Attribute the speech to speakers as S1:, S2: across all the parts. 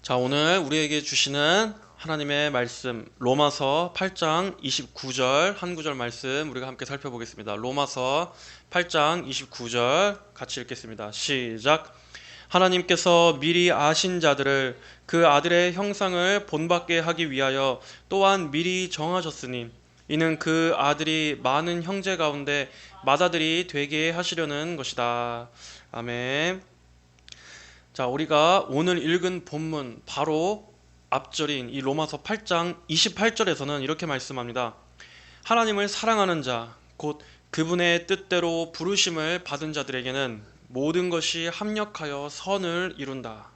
S1: 자, 오늘 우리에게 주시는 하나님의 말씀 로마서 8장 29절 한 구절 말씀 우리가 함께 살펴보겠습니다. 로마서 8장 29절 같이 읽겠습니다. 시작. 하나님께서 미리 아신 자들을 그 아들의 형상을 본받게 하기 위하여 또한 미리 정하셨으니 이는 그 아들이 많은 형제 가운데 맏아들이 되게 하시려는 것이다. 아멘. 자, 우리가 오늘 읽은 본문 바로 앞절인 이 로마서 8장 28절에서는 이렇게 말씀합니다. 하나님을 사랑하는 자, 곧 그분의 뜻대로 부르심을 받은 자들에게는 모든 것이 합력하여 선을 이룬다.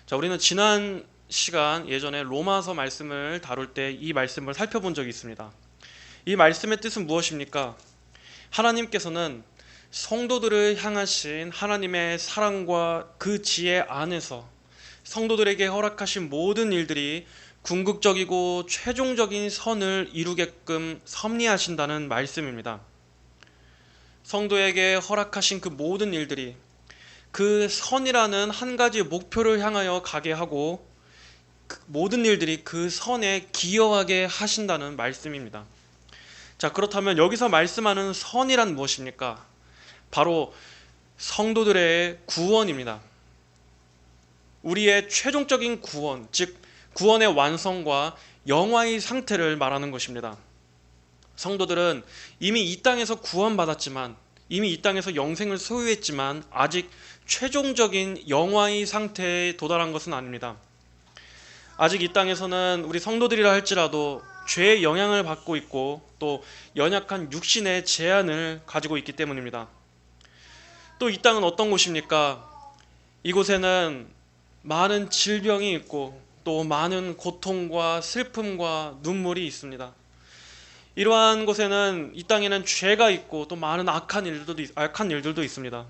S1: 자, 우리는 지난 시간 예전에 로마서 말씀을 다룰 때 이 말씀을 살펴본 적이 있습니다. 이 말씀의 뜻은 무엇입니까? 하나님께서는 성도들을 향하신 하나님의 사랑과 그 지혜 안에서 성도들에게 허락하신 모든 일들이 궁극적이고 최종적인 선을 이루게끔 섭리하신다는 말씀입니다. 성도에게 허락하신 그 모든 일들이 그 선이라는 한 가지 목표를 향하여 가게 하고 그 모든 일들이 그 선에 기여하게 하신다는 말씀입니다. 자, 그렇다면 여기서 말씀하는 선이란 무엇입니까? 바로 성도들의 구원입니다. 우리의 최종적인 구원, 즉 구원의 완성과 영화의 상태를 말하는 것입니다. 성도들은 이미 이 땅에서 구원받았지만, 이미 이 땅에서 영생을 소유했지만 아직 최종적인 영화의 상태에 도달한 것은 아닙니다. 아직 이 땅에서는 우리 성도들이라 할지라도 죄의 영향을 받고 있고 또 연약한 육신의 제한을 가지고 있기 때문입니다. 또 이 땅은 어떤 곳입니까? 이곳에는 많은 질병이 있고 또 많은 고통과 슬픔과 눈물이 있습니다. 이러한 곳에는 이 땅에는 죄가 있고 또 많은 악한 일들도 있습니다.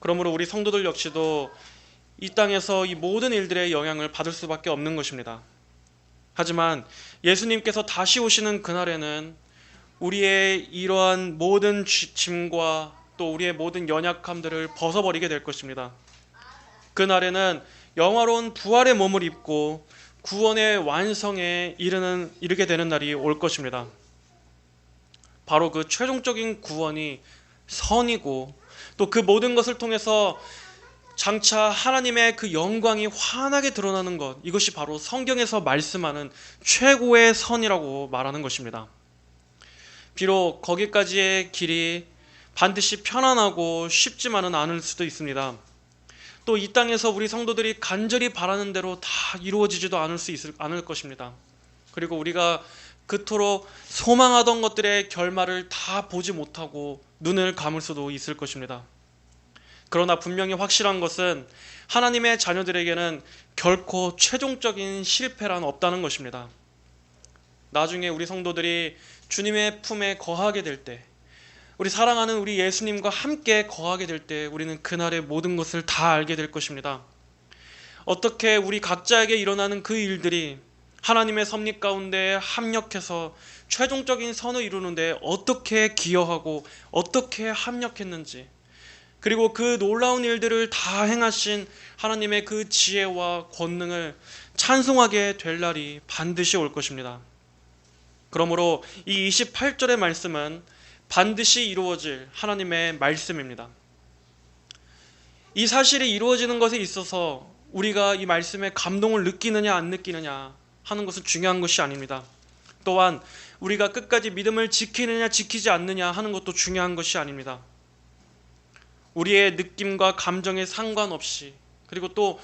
S1: 그러므로 우리 성도들 역시도 이 땅에서 이 모든 일들의 영향을 받을 수밖에 없는 것입니다. 하지만 예수님께서 다시 오시는 그날에는 우리의 이러한 모든 짐과 또 우리의 모든 연약함들을 벗어버리게 될 것입니다. 그날에는 영화로운 부활의 몸을 입고 구원의 완성에 이르게 되는 날이 올 것입니다. 바로 그 최종적인 구원이 선이고 또 그 모든 것을 통해서 장차 하나님의 그 영광이 환하게 드러나는 것, 이것이 바로 성경에서 말씀하는 최고의 선이라고 말하는 것입니다. 비록 거기까지의 길이 반드시 편안하고 쉽지만은 않을 수도 있습니다. 또 이 땅에서 우리 성도들이 간절히 바라는 대로 다 이루어지지도 않을 것입니다. 그리고 우리가 그토록 소망하던 것들의 결말을 다 보지 못하고 눈을 감을 수도 있을 것입니다. 그러나 분명히 확실한 것은 하나님의 자녀들에게는 결코 최종적인 실패란 없다는 것입니다. 나중에 우리 성도들이 주님의 품에 거하게 될 때, 우리 사랑하는 우리 예수님과 함께 거하게 될 때 우리는 그날의 모든 것을 다 알게 될 것입니다. 어떻게 우리 각자에게 일어나는 그 일들이 하나님의 섭리 가운데 합력해서 최종적인 선을 이루는데 어떻게 기여하고 어떻게 합력했는지, 그리고 그 놀라운 일들을 다 행하신 하나님의 그 지혜와 권능을 찬송하게 될 날이 반드시 올 것입니다. 그러므로 이 28절의 말씀은 반드시 이루어질 하나님의 말씀입니다. 이 사실이 이루어지는 것에 있어서 우리가 이 말씀에 감동을 느끼느냐 안 느끼느냐 하는 것은 중요한 것이 아닙니다. 또한 우리가 끝까지 믿음을 지키느냐 지키지 않느냐 하는 것도 중요한 것이 아닙니다. 우리의 느낌과 감정에 상관없이, 그리고 또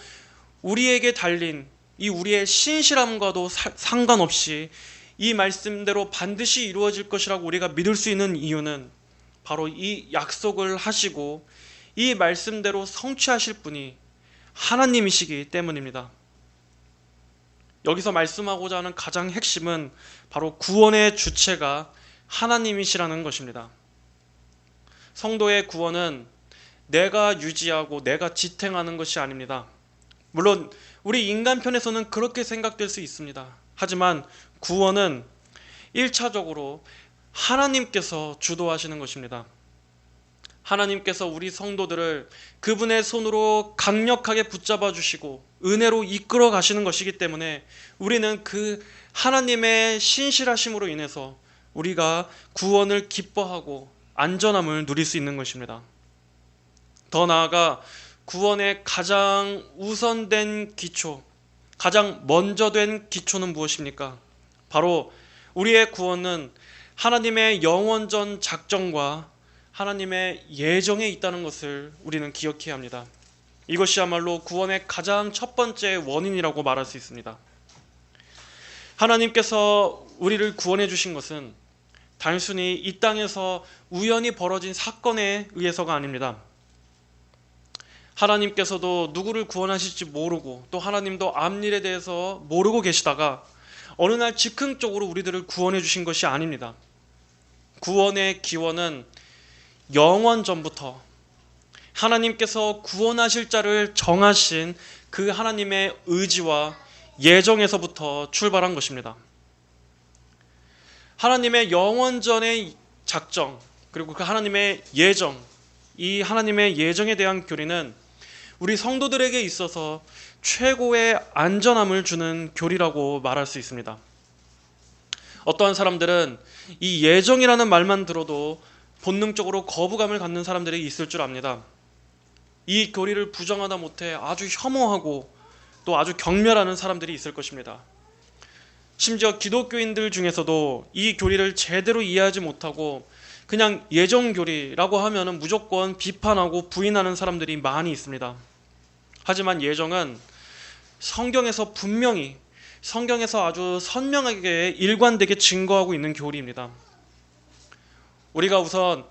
S1: 우리에게 달린 이 우리의 신실함과도 상관없이 이 말씀대로 반드시 이루어질 것이라고 우리가 믿을 수 있는 이유는 바로 이 약속을 하시고 이 말씀대로 성취하실 분이 하나님이시기 때문입니다. 여기서 말씀하고자 하는 가장 핵심은 바로 구원의 주체가 하나님이시라는 것입니다. 성도의 구원은 내가 유지하고 내가 지탱하는 것이 아닙니다. 물론 우리 인간 편에서는 그렇게 생각될 수 있습니다. 하지만 구원은 1차적으로 하나님께서 주도하시는 것입니다. 하나님께서 우리 성도들을 그분의 손으로 강력하게 붙잡아 주시고 은혜로 이끌어 가시는 것이기 때문에 우리는 그 하나님의 신실하심으로 인해서 우리가 구원을 기뻐하고 안전함을 누릴 수 있는 것입니다. 더 나아가 구원의 가장 우선된 기초, 가장 먼저 된 기초는 무엇입니까? 바로 우리의 구원은 하나님의 영원전 작정과 하나님의 예정에 있다는 것을 우리는 기억해야 합니다. 이것이야말로 구원의 가장 첫 번째 원인이라고 말할 수 있습니다. 하나님께서 우리를 구원해 주신 것은 단순히 이 땅에서 우연히 벌어진 사건에 의해서가 아닙니다. 하나님께서도 누구를 구원하실지 모르고 또 하나님도 앞일에 대해서 모르고 계시다가 어느 날 즉흥적으로 우리들을 구원해 주신 것이 아닙니다. 구원의 기원은 영원 전부터 하나님께서 구원하실 자를 정하신 그 하나님의 의지와 예정에서부터 출발한 것입니다. 하나님의 영원전의 작정, 그리고 그 하나님의 예정, 이 하나님의 예정에 대한 교리는 우리 성도들에게 있어서 최고의 안전함을 주는 교리라고 말할 수 있습니다. 어떠한 사람들은 이 예정이라는 말만 들어도 본능적으로 거부감을 갖는 사람들이 있을 줄 압니다. 이 교리를 부정하다 못해 아주 혐오하고 또 아주 경멸하는 사람들이 있을 것입니다. 심지어 기독교인들 중에서도 이 교리를 제대로 이해하지 못하고 그냥 예정교리라고 하면은 무조건 비판하고 부인하는 사람들이 많이 있습니다. 하지만 예정은 성경에서 분명히, 성경에서 아주 선명하게 일관되게 증거하고 있는 교리입니다. 우리가 우선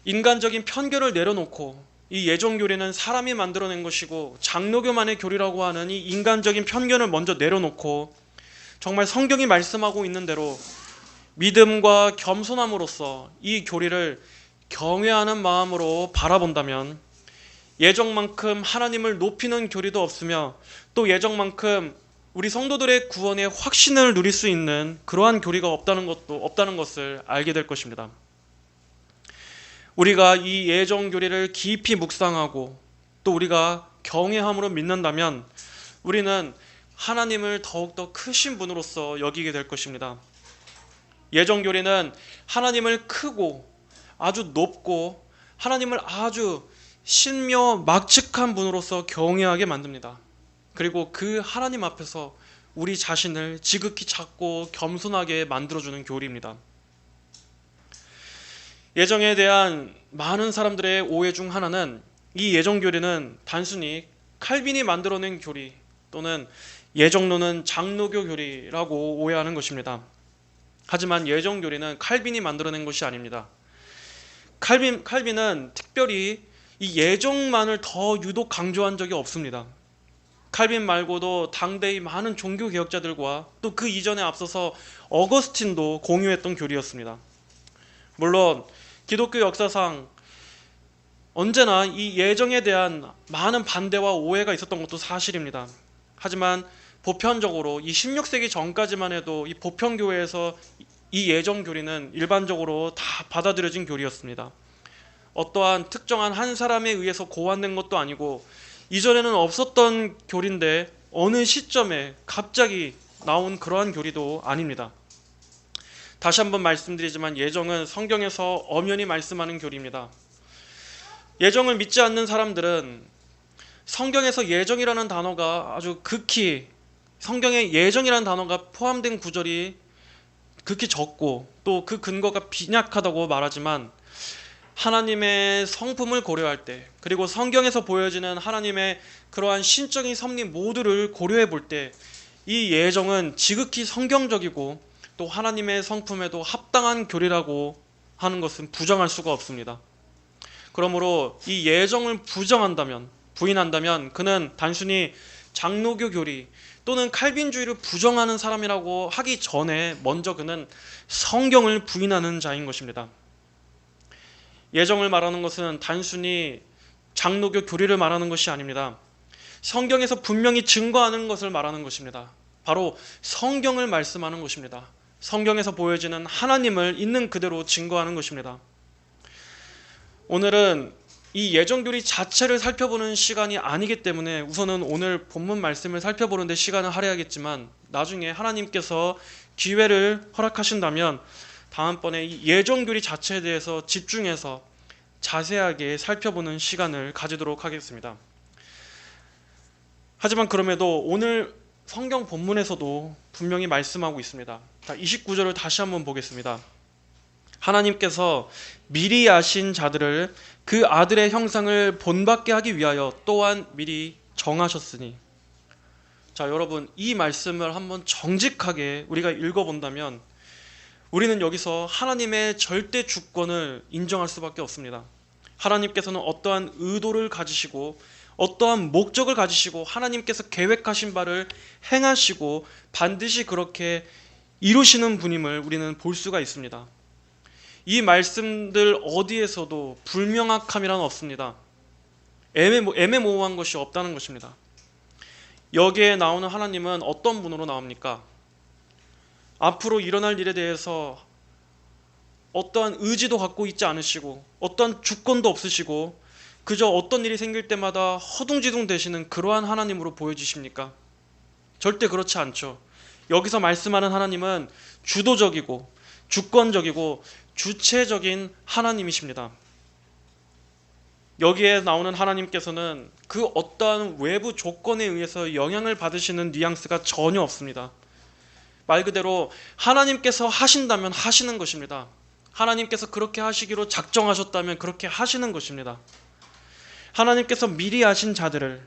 S1: 인간적인 편견을 내려놓고 이 예정교리는 사람이 만들어낸 것이고 장로교만의 교리라고 하는 이 인간적인 편견을 먼저 내려놓고 정말 성경이 말씀하고 있는 대로 믿음과 겸손함으로써 이 교리를 경외하는 마음으로 바라본다면 예정만큼 하나님을 높이는 교리도 없으며 또 예정만큼 우리 성도들의 구원의 확신을 누릴 수 있는 그러한 교리가 없다는 것을 알게 될 것입니다. 우리가 이 예정 교리를 깊이 묵상하고 또 우리가 경외함으로 믿는다면 우리는 하나님을 더욱더 크신 분으로서 여기게 될 것입니다. 예정 교리는 하나님을 크고 아주 높고 하나님을 아주 신묘 막측한 분으로서 경외하게 만듭니다. 그리고 그 하나님 앞에서 우리 자신을 지극히 작고 겸손하게 만들어주는 교리입니다. 예정에 대한 많은 사람들의 오해 중 하나는 이 예정 교리는 단순히 칼빈이 만들어낸 교리 또는 예정론은 장로교 교리라고 오해하는 것입니다. 하지만 예정 교리는 칼빈이 만들어낸 것이 아닙니다. 칼빈은 특별히 이 예정만을 더 유독 강조한 적이 없습니다. 칼빈 말고도 당대의 많은 종교 개혁자들과 또 그 이전에 앞서서 어거스틴도 공유했던 교리였습니다. 물론 기독교 역사상 언제나 이 예정에 대한 많은 반대와 오해가 있었던 것도 사실입니다. 하지만 보편적으로 이 16세기 전까지만 해도 이 보편교회에서 이 예정 교리는 일반적으로 다 받아들여진 교리였습니다. 어떠한 특정한 한 사람에 의해서 고안된 것도 아니고 이전에는 없었던 교리인데 어느 시점에 갑자기 나온 그러한 교리도 아닙니다. 다시 한번 말씀드리지만 예정은 성경에서 엄연히 말씀하는 교리입니다. 예정을 믿지 않는 사람들은 성경에서 예정이라는 단어가 아주 극히 성경에 예정이라는 단어가 포함된 구절이 극히 적고 또 그 근거가 빈약하다고 말하지만 하나님의 성품을 고려할 때 그리고 성경에서 보여지는 하나님의 그러한 신적인 섭리 모두를 고려해 볼 때 이 예정은 지극히 성경적이고 또 하나님의 성품에도 합당한 교리라고 하는 것은 부정할 수가 없습니다. 그러므로 이 예정을 부인한다면 그는 단순히 장로교 교리 또는 칼빈주의를 부정하는 사람이라고 하기 전에 먼저 그는 성경을 부인하는 자인 것입니다. 예정을 말하는 것은 단순히 장로교 교리를 말하는 것이 아닙니다. 성경에서 분명히 증거하는 것을 말하는 것입니다. 바로 성경을 말씀하는 것입니다. 성경에서 보여지는 하나님을 있는 그대로 증거하는 것입니다. 오늘은 이 예정교리 자체를 살펴보는 시간이 아니기 때문에 우선은 오늘 본문 말씀을 살펴보는데 시간을 할애하겠지만, 나중에 하나님께서 기회를 허락하신다면 다음번에 이 예정교리 자체에 대해서 집중해서 자세하게 살펴보는 시간을 가지도록 하겠습니다. 하지만 그럼에도 오늘 성경 본문에서도 분명히 말씀하고 있습니다. 29절을 다시 한번 보겠습니다. 하나님께서 미리 아신 자들을 그 아들의 형상을 본받게 하기 위하여 또한 미리 정하셨으니. 자, 여러분, 이 말씀을 한번 정직하게 우리가 읽어본다면 우리는 여기서 하나님의 절대 주권을 인정할 수밖에 없습니다. 하나님께서는 어떠한 의도를 가지시고 어떠한 목적을 가지시고 하나님께서 계획하신 바를 행하시고 반드시 그렇게 이루시는 분임을 우리는 볼 수가 있습니다. 이 말씀들 어디에서도 불명확함이란 없습니다. 애매모호한 것이 없다는 것입니다. 여기에 나오는 하나님은 어떤 분으로 나옵니까? 앞으로 일어날 일에 대해서 어떠한 의지도 갖고 있지 않으시고 어떠한 주권도 없으시고 그저 어떤 일이 생길 때마다 허둥지둥 되시는 그러한 하나님으로 보여지십니까? 절대 그렇지 않죠. 여기서 말씀하는 하나님은 주도적이고 주권적이고 주체적인 하나님이십니다. 여기에 나오는 하나님께서는 그 어떠한 외부 조건에 의해서 영향을 받으시는 뉘앙스가 전혀 없습니다. 말 그대로 하나님께서 하신다면 하시는 것입니다. 하나님께서 그렇게 하시기로 작정하셨다면 그렇게 하시는 것입니다. 하나님께서 미리 아신 자들을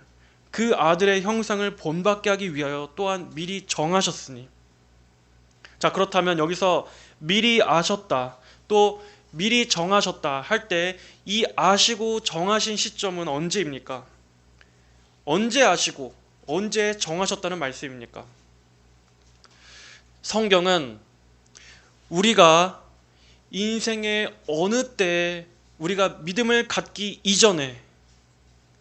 S1: 그 아들의 형상을 본받게 하기 위하여 또한 미리 정하셨으니. 자, 그렇다면 여기서 미리 아셨다, 또 미리 정하셨다 할 때 이 아시고 정하신 시점은 언제입니까? 언제 아시고 언제 정하셨다는 말씀입니까? 성경은 우리가 인생의 어느 때 우리가 믿음을 갖기 이전에,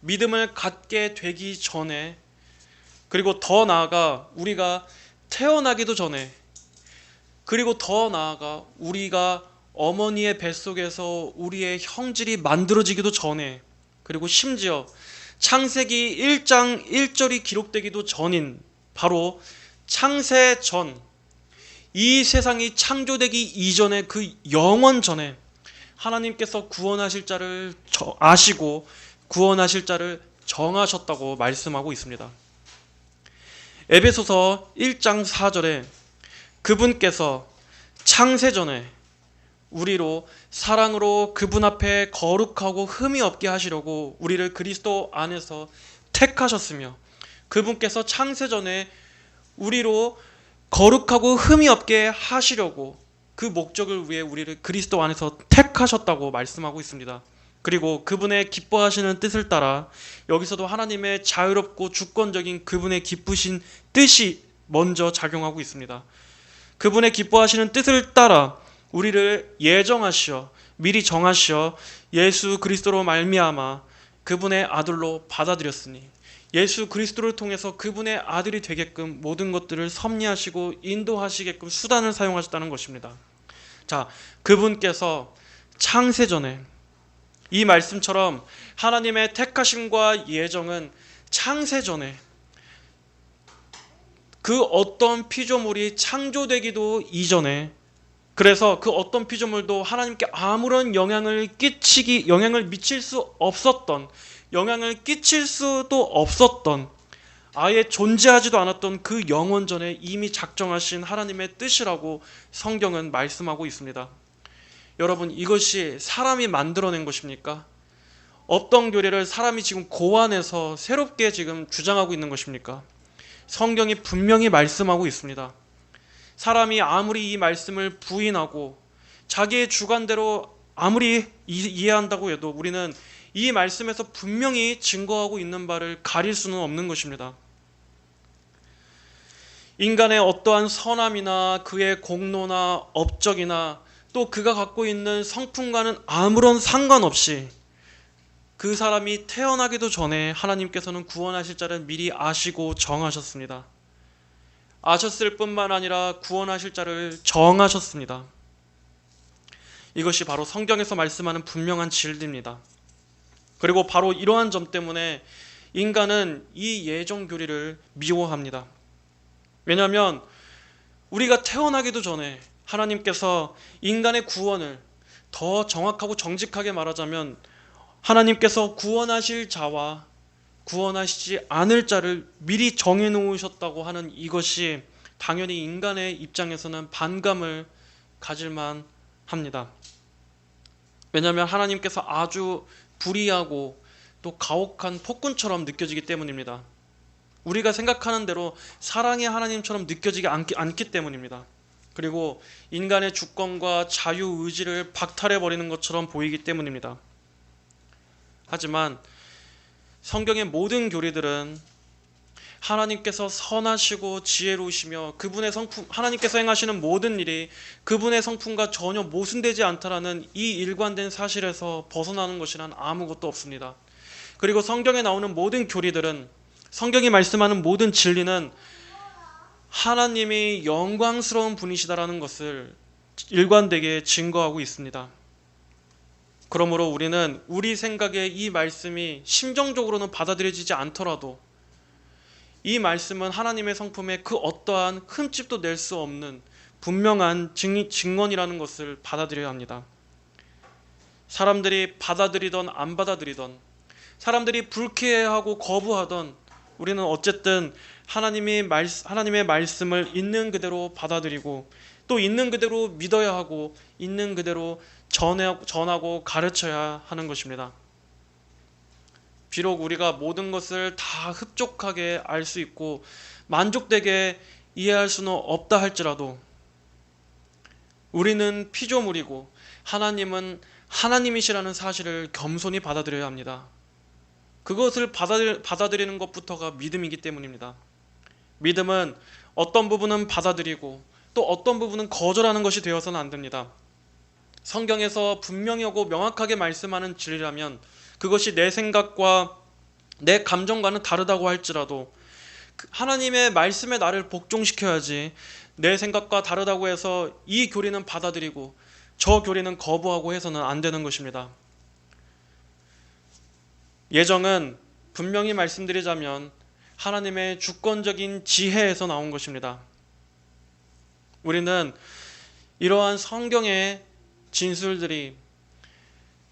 S1: 믿음을 갖게 되기 전에, 그리고 더 나아가 우리가 태어나기도 전에, 그리고 더 나아가 우리가 어머니의 뱃속에서 우리의 형질이 만들어지기도 전에, 그리고 심지어 창세기 1장 1절이 기록되기도 전인 바로 창세 전, 이 세상이 창조되기 이전에 그 영원 전에 하나님께서 구원하실 자를 아시고 구원하실 자를 정하셨다고 말씀하고 있습니다. 에베소서 1장 4절에 그분께서 창세 전에 우리로 사랑으로 그분 앞에 거룩하고 흠이 없게 하시려고 우리를 그리스도 안에서 택하셨으며, 그분께서 창세 전에 우리로 거룩하고 흠이 없게 하시려고 그 목적을 위해 우리를 그리스도 안에서 택하셨다고 말씀하고 있습니다. 그리고 그분의 기뻐하시는 뜻을 따라 여기서도 하나님의 자유롭고 주권적인 그분의 기쁘신 뜻이 먼저 작용하고 있습니다. 그분의 기뻐하시는 뜻을 따라 우리를 예정하시어 미리 정하시어 예수 그리스도로 말미암아 그분의 아들로 받아들였으니, 예수 그리스도를 통해서 그분의 아들이 되게끔 모든 것들을 섭리하시고 인도하시게끔 수단을 사용하셨다는 것입니다. 자, 그분께서 창세전에, 이 말씀처럼 하나님의 택하심과 예정은 창세전에 그 어떤 피조물이 창조되기도 이전에, 그래서 그 어떤 피조물도 하나님께 아무런 영향을 미칠 수 없었던, 영향을 끼칠 수도 없었던, 아예 존재하지도 않았던 그 영원 전에 이미 작정하신 하나님의 뜻이라고 성경은 말씀하고 있습니다. 여러분, 이것이 사람이 만들어낸 것입니까? 어떤 교리를 사람이 지금 고안해서 새롭게 지금 주장하고 있는 것입니까? 성경이 분명히 말씀하고 있습니다. 사람이 아무리 이 말씀을 부인하고 자기의 주관대로 아무리 이해한다고 해도 우리는 이 말씀에서 분명히 증거하고 있는 바를 가릴 수는 없는 것입니다. 인간의 어떠한 선함이나 그의 공로나 업적이나 또 그가 갖고 있는 성품과는 아무런 상관없이 그 사람이 태어나기도 전에 하나님께서는 구원하실 자를 미리 아시고 정하셨습니다. 아셨을 뿐만 아니라 구원하실 자를 정하셨습니다. 이것이 바로 성경에서 말씀하는 분명한 진리입니다. 그리고 바로 이러한 점 때문에 인간은 이 예정 교리를 미워합니다. 왜냐하면 우리가 태어나기도 전에 하나님께서 인간의 구원을, 더 정확하고 정직하게 말하자면 하나님께서 구원하실 자와 구원하시지 않을 자를 미리 정해 놓으셨다고 하는 이것이 당연히 인간의 입장에서는 반감을 가질만 합니다. 왜냐하면 하나님께서 아주 불의하고 또 가혹한 폭군처럼 느껴지기 때문입니다. 우리가 생각하는 대로 사랑의 하나님처럼 느껴지지 않기 때문입니다. 그리고 인간의 주권과 자유의지를 박탈해버리는 것처럼 보이기 때문입니다. 하지만 성경의 모든 교리들은 하나님께서 선하시고 지혜로우시며 그분의 성품, 하나님께서 행하시는 모든 일이 그분의 성품과 전혀 모순되지 않다라는 이 일관된 사실에서 벗어나는 것이란 아무것도 없습니다. 그리고 성경에 나오는 모든 교리들은, 성경이 말씀하는 모든 진리는 하나님이 영광스러운 분이시다라는 것을 일관되게 증거하고 있습니다. 그러므로 우리는 우리 생각에 이 말씀이 심정적으로는 받아들여지지 않더라도 이 말씀은 하나님의 성품에 그 어떠한 흠집도 낼 수 없는 분명한 증언이라는 것을 받아들여야 합니다. 사람들이 받아들이던 안 받아들이던, 사람들이 불쾌해하고 거부하던, 우리는 어쨌든 하나님의 말씀을 있는 그대로 받아들이고 또 있는 그대로 믿어야 하고 있는 그대로 전하고 가르쳐야 하는 것입니다. 비록 우리가 모든 것을 다 흡족하게 알 수 있고 만족되게 이해할 수는 없다 할지라도 우리는 피조물이고 하나님은 하나님이시라는 사실을 겸손히 받아들여야 합니다. 그것을 받아들이는 것부터가 믿음이기 때문입니다. 믿음은 어떤 부분은 받아들이고 또 어떤 부분은 거절하는 것이 되어서는 안 됩니다. 성경에서 분명히 하고 명확하게 말씀하는 진리라면 그것이 내 생각과 내 감정과는 다르다고 할지라도 하나님의 말씀에 나를 복종시켜야지, 내 생각과 다르다고 해서 이 교리는 받아들이고 저 교리는 거부하고 해서는 안 되는 것입니다. 예정은 분명히 말씀드리자면 하나님의 주권적인 지혜에서 나온 것입니다. 우리는 이러한 성경의 진술들이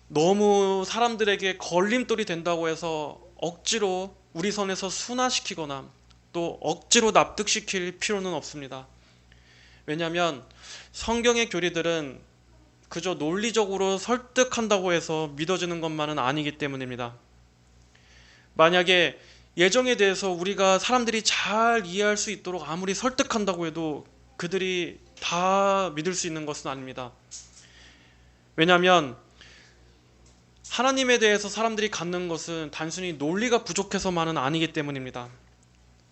S1: 너무 사람들에게 걸림돌이 된다고 해서 억지로 우리 선에서 순화시키거나 또 억지로 납득시킬 필요는 없습니다. 왜냐하면 성경의 교리들은 그저 논리적으로 설득한다고 해서 믿어지는 것만은 아니기 때문입니다. 만약에 예정에 대해서 우리가 사람들이 잘 이해할 수 있도록 아무리 설득한다고 해도 그들이 다 믿을 수 있는 것은 아닙니다. 왜냐하면 하나님에 대해서 사람들이 갖는 것은 단순히 논리가 부족해서만은 아니기 때문입니다.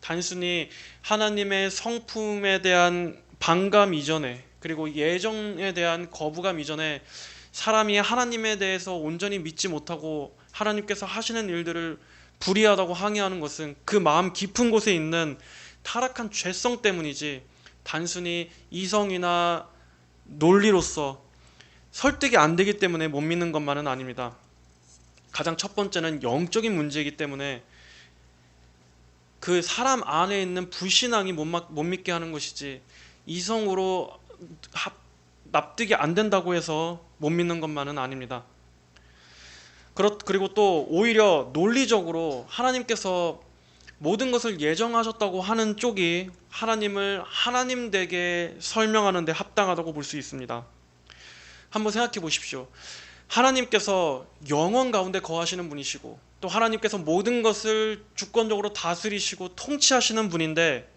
S1: 단순히 하나님의 성품에 대한 반감 이전에, 그리고 예정에 대한 거부감 이전에 사람이 하나님에 대해서 온전히 믿지 못하고 하나님께서 하시는 일들을 불의하다고 항의하는 것은 그 마음 깊은 곳에 있는 타락한 죄성 때문이지 단순히 이성이나 논리로서 설득이 안 되기 때문에 못 믿는 것만은 아닙니다. 가장 첫 번째는 영적인 문제이기 때문에 그 사람 안에 있는 불신앙이 못 믿게 하는 것이지 이성으로 납득이 안 된다고 해서 못 믿는 것만은 아닙니다. 그리고 또 오히려 논리적으로 하나님께서 모든 것을 예정하셨다고 하는 쪽이 하나님을 하나님 되게 설명하는 데 합당하다고 볼 수 있습니다. 한번 생각해 보십시오. 하나님께서 영원 가운데 거하시는 분이시고 또 하나님께서 모든 것을 주권적으로 다스리시고 통치하시는 분인데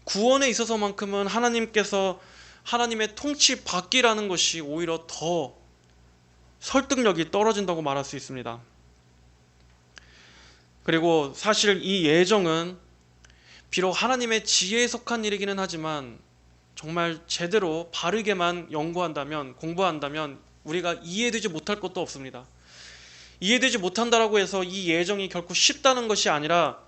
S1: 구원에 있어서만큼은 하나님께서 하나님의 통치 밖이라는 것이 오히려 더 설득력이 떨어진다고 말할 수 있습니다. 그리고 사실 이 예정은 비록 하나님의 지혜에 속한 일이기는 하지만 정말 제대로 바르게만 공부한다면 우리가 이해되지 못할 것도 없습니다. 이해되지 못한다라고 해서 이 예정이 결코 쉽다는 것이 아니라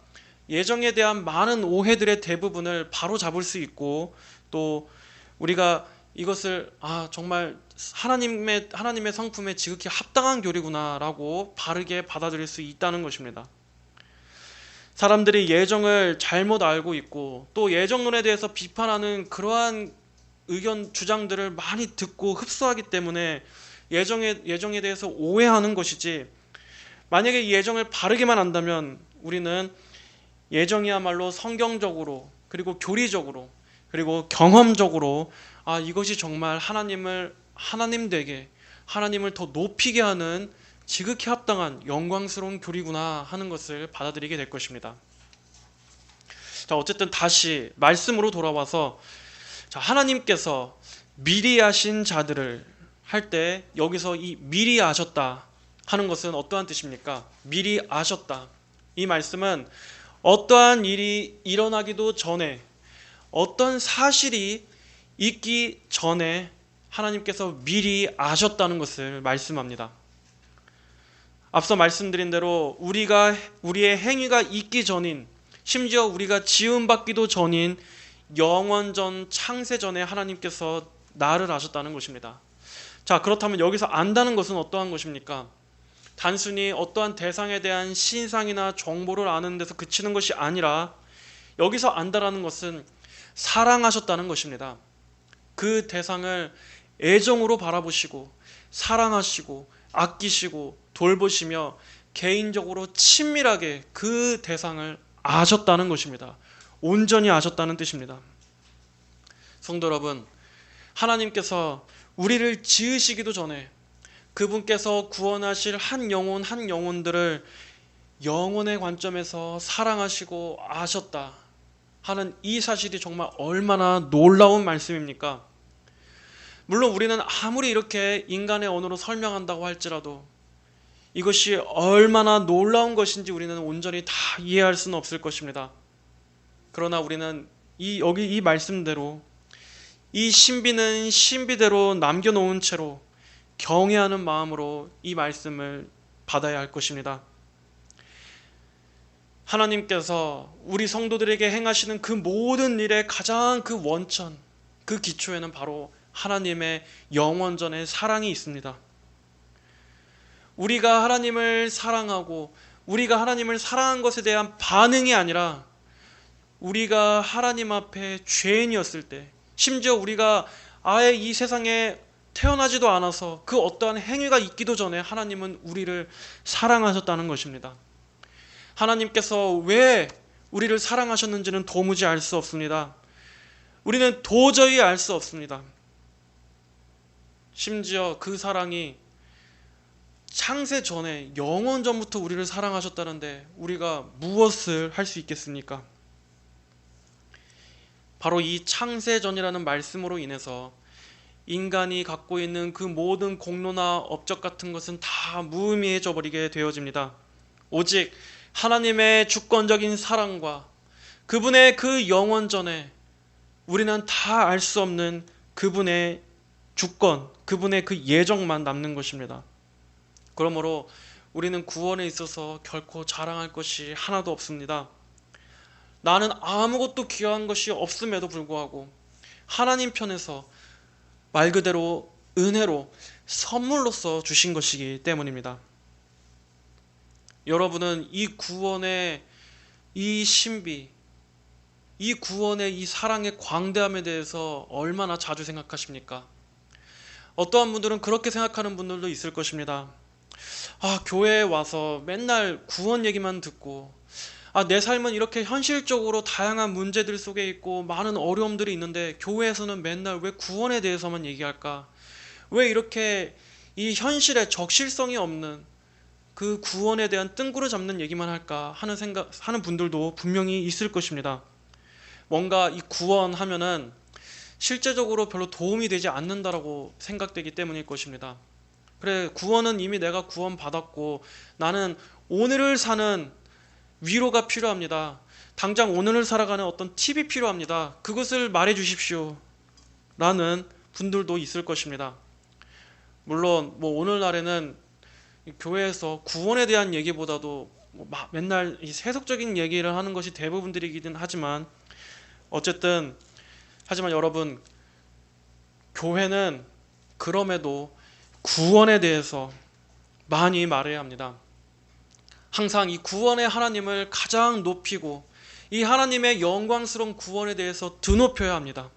S1: 예정에 대한 많은 오해들의 대부분을 바로 잡을 수 있고 또 우리가 이것을 정말 하나님의 성품에 지극히 합당한 교리구나라고 바르게 받아들일 수 있다는 것입니다. 사람들이 예정을 잘못 알고 있고 또 예정론에 대해서 비판하는 그러한 의견 주장들을 많이 듣고 흡수하기 때문에 예정에 대해서 오해하는 것이지, 만약에 이 예정을 바르게만 안다면 우리는 예정이야말로 성경적으로 그리고 교리적으로 그리고 경험적으로 이것이 정말 하나님 되게 하나님을 더 높이게 하는 지극히 합당한 영광스러운 교리구나 하는 것을 받아들이게 될 것입니다. 자, 어쨌든 다시 말씀으로 돌아와서, 자, 하나님께서 미리 아신 자들을 할 때 여기서 이 미리 아셨다 하는 것은 어떠한 뜻입니까? 미리 아셨다. 이 말씀은 어떠한 일이 일어나기도 전에, 어떤 사실이 있기 전에 하나님께서 미리 아셨다는 것을 말씀합니다. 앞서 말씀드린 대로 우리의 행위가 있기 전인, 심지어 우리가 지음받기도 전인 영원전 창세전에 하나님께서 나를 아셨다는 것입니다. 자, 그렇다면 여기서 안다는 것은 어떠한 것입니까? 단순히 어떠한 대상에 대한 신상이나 정보를 아는 데서 그치는 것이 아니라 여기서 안다라는 것은 사랑하셨다는 것입니다. 그 대상을 애정으로 바라보시고 사랑하시고 아끼시고 돌보시며 개인적으로 친밀하게 그 대상을 아셨다는 것입니다. 온전히 아셨다는 뜻입니다. 성도 여러분, 하나님께서 우리를 지으시기도 전에 그분께서 구원하실 한 영혼들을 영혼의 관점에서 사랑하시고 아셨다 하는 이 사실이 정말 얼마나 놀라운 말씀입니까? 물론 우리는 아무리 이렇게 인간의 언어로 설명한다고 할지라도 이것이 얼마나 놀라운 것인지 우리는 온전히 다 이해할 수는 없을 것입니다. 그러나 우리는 여기 이 말씀대로 이 신비는 신비대로 남겨놓은 채로 경외하는 마음으로 이 말씀을 받아야 할 것입니다. 하나님께서 우리 성도들에게 행하시는 그 모든 일의 가장 그 원천, 그 기초에는 바로 하나님의 영원전의 사랑이 있습니다. 우리가 하나님을 사랑하고 우리가 하나님을 사랑한 것에 대한 반응이 아니라 우리가 하나님 앞에 죄인이었을 때, 심지어 우리가 아예 이 세상에 태어나지도 않아서 그 어떠한 행위가 있기도 전에 하나님은 우리를 사랑하셨다는 것입니다. 하나님께서 왜 우리를 사랑하셨는지는 도무지 알 수 없습니다. 우리는 도저히 알 수 없습니다. 심지어 그 사랑이 창세 전에 영원 전부터 우리를 사랑하셨다는데 우리가 무엇을 할 수 있겠습니까? 바로 이 창세전이라는 말씀으로 인해서 인간이 갖고 있는 그 모든 공로나 업적 같은 것은 다 무의미해져 버리게 되어집니다. 오직 하나님의 주권적인 사랑과 그분의 그 영원전에 우리는 다 알 수 없는 그분의 주권, 그분의 그 예정만 남는 것입니다. 그러므로 우리는 구원에 있어서 결코 자랑할 것이 하나도 없습니다. 나는 아무것도 귀한 것이 없음에도 불구하고 하나님 편에서 말 그대로 은혜로 선물로서 주신 것이기 때문입니다. 여러분은 이 구원의 이 신비, 이 구원의 이 사랑의 광대함에 대해서 얼마나 자주 생각하십니까? 어떠한 분들은 그렇게 생각하는 분들도 있을 것입니다. 교회에 와서 맨날 구원 얘기만 듣고, 내 삶은 이렇게 현실적으로 다양한 문제들 속에 있고 많은 어려움들이 있는데 교회에서는 맨날 왜 구원에 대해서만 얘기할까? 왜 이렇게 이 현실에 적실성이 없는 그 구원에 대한 뜬구를 잡는 얘기만 할까 하는 분들도 분명히 있을 것입니다. 뭔가 이 구원하면은 실제적으로 별로 도움이 되지 않는다라고 생각되기 때문일 것입니다. 그래, 구원은 이미 내가 구원받았고 나는 오늘을 사는 위로가 필요합니다. 당장 오늘을 살아가는 어떤 팁이 필요합니다. 그것을 말해 주십시오 라는 분들도 있을 것입니다. 물론 오늘날에는 교회에서 구원에 대한 얘기보다도 맨날 이 세속적인 얘기를 하는 것이 대부분들이긴 하지만 하지만 여러분, 교회는 그럼에도 구원에 대해서 많이 말해야 합니다. 항상 이 구원의 하나님을 가장 높이고 이 하나님의 영광스러운 구원에 대해서 드높여야 합니다.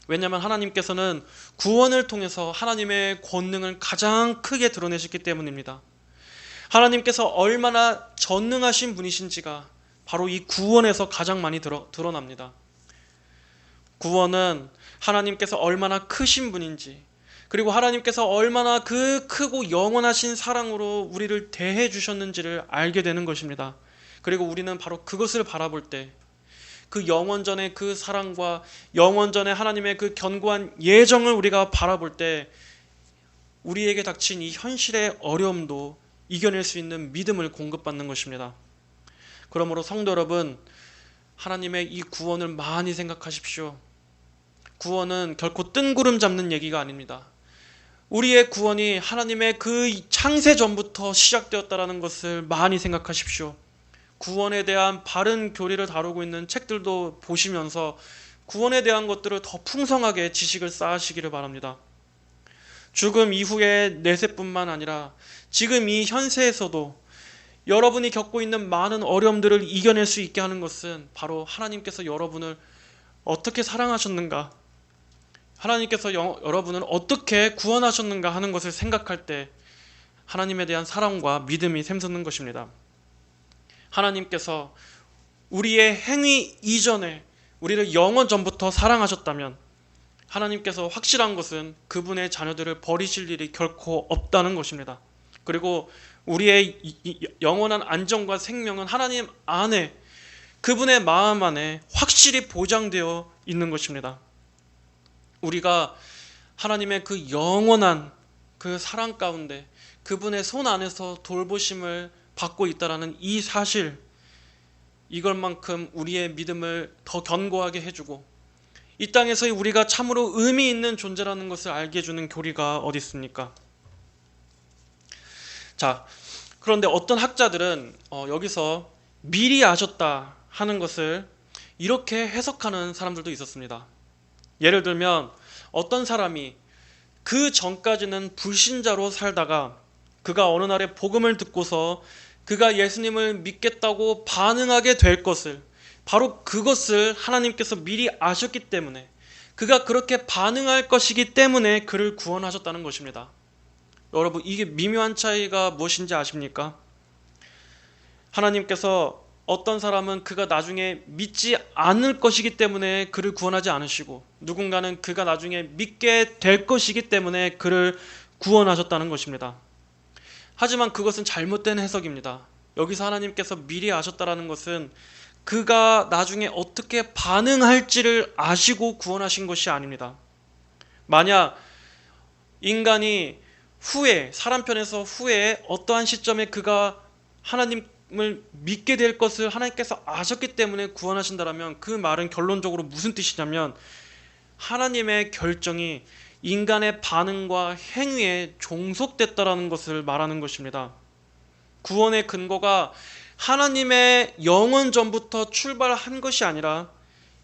S1: 왜냐하면 하나님께서는 구원을 통해서 하나님의 권능을 가장 크게 드러내셨기 때문입니다. 하나님께서 얼마나 전능하신 분이신지가 바로 이 구원에서 가장 많이 드러납니다. 구원은 하나님께서 얼마나 크신 분인지, 그리고 하나님께서 얼마나 그 크고 영원하신 사랑으로 우리를 대해 주셨는지를 알게 되는 것입니다. 그리고 우리는 바로 그것을 바라볼 때 그 영원전의 그 사랑과 영원전의 하나님의 그 견고한 예정을 우리가 바라볼 때 우리에게 닥친 이 현실의 어려움도 이겨낼 수 있는 믿음을 공급받는 것입니다. 그러므로 성도 여러분, 하나님의 이 구원을 많이 생각하십시오. 구원은 결코 뜬구름 잡는 얘기가 아닙니다. 우리의 구원이 하나님의 그 창세 전부터 시작되었다는 것을 많이 생각하십시오. 구원에 대한 바른 교리를 다루고 있는 책들도 보시면서 구원에 대한 것들을 더 풍성하게 지식을 쌓으시기를 바랍니다. 죽음 이후의 내세뿐만 아니라 지금 이 현세에서도 여러분이 겪고 있는 많은 어려움들을 이겨낼 수 있게 하는 것은 바로 하나님께서 여러분을 어떻게 사랑하셨는가, 하나님께서 여러분을 어떻게 구원하셨는가 하는 것을 생각할 때 하나님에 대한 사랑과 믿음이 샘솟는 것입니다. 하나님께서 우리의 행위 이전에 우리를 영원 전부터 사랑하셨다면 하나님께서 확실한 것은 그분의 자녀들을 버리실 일이 결코 없다는 것입니다. 그리고 우리의 영원한 안정과 생명은 하나님 안에, 그분의 마음 안에 확실히 보장되어 있는 것입니다. 우리가 하나님의 그 영원한 그 사랑 가운데 그분의 손 안에서 돌보심을 받고 있다라는 이 사실, 이것만큼 우리의 믿음을 더 견고하게 해주고 이 땅에서의 우리가 참으로 의미 있는 존재라는 것을 알게 해주는 교리가 어디 있습니까? 자, 그런데 어떤 학자들은 여기서 미리 아셨다 하는 것을 이렇게 해석하는 사람들도 있었습니다. 예를 들면 어떤 사람이 그 전까지는 불신자로 살다가 그가 어느 날에 복음을 듣고서 그가 예수님을 믿겠다고 반응하게 될 것을, 바로 그것을 하나님께서 미리 아셨기 때문에, 그가 그렇게 반응할 것이기 때문에 그를 구원하셨다는 것입니다. 여러분, 이게 미묘한 차이가 무엇인지 아십니까? 하나님께서 어떤 사람은 그가 나중에 믿지 않을 것이기 때문에 그를 구원하지 않으시고, 누군가는 그가 나중에 믿게 될 것이기 때문에 그를 구원하셨다는 것입니다. 하지만 그것은 잘못된 해석입니다. 여기서 하나님께서 미리 아셨다라는 것은 그가 나중에 어떻게 반응할지를 아시고 구원하신 것이 아닙니다. 만약 인간이 후에, 사람 편에서 후에 어떠한 시점에 그가 하나님을 믿게 될 것을 하나님께서 아셨기 때문에 구원하신다면 그 말은 결론적으로 무슨 뜻이냐면 하나님의 결정이 인간의 반응과 행위에 종속됐다라는 것을 말하는 것입니다. 구원의 근거가 하나님의 영원 전부터 출발한 것이 아니라